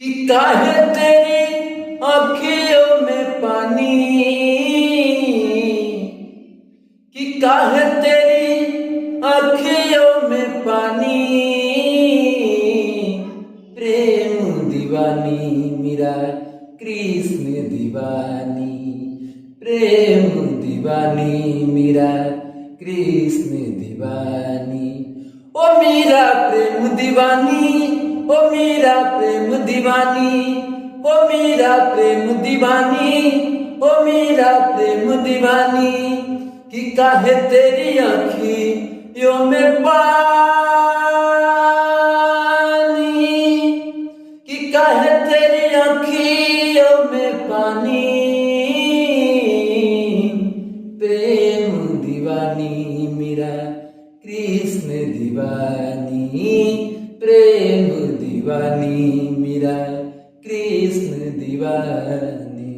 कि काहे तेरी आँखियों में पानी, कि काहे तेरी आँखियों में पानी, प्रेम दीवानी मेरा कृष्ण दीवानी, प्रेम दीवानी मेरा कृष्ण दीवानी। ओ मेरा प्रेम दीवानी, ओ मेरा प्रेम दीवानी, ओ मेरा प्रेम दीवानी, ओ मेरा प्रेम दीवानी। कि काहे तेरी आँखियों में पानी, कि काहे तेरी आँखियों में पानी, प्रेम दीवानी मेरा कृष्ण दीवानी, प्रेम दीवानी मेरा कृष्ण दीवानी।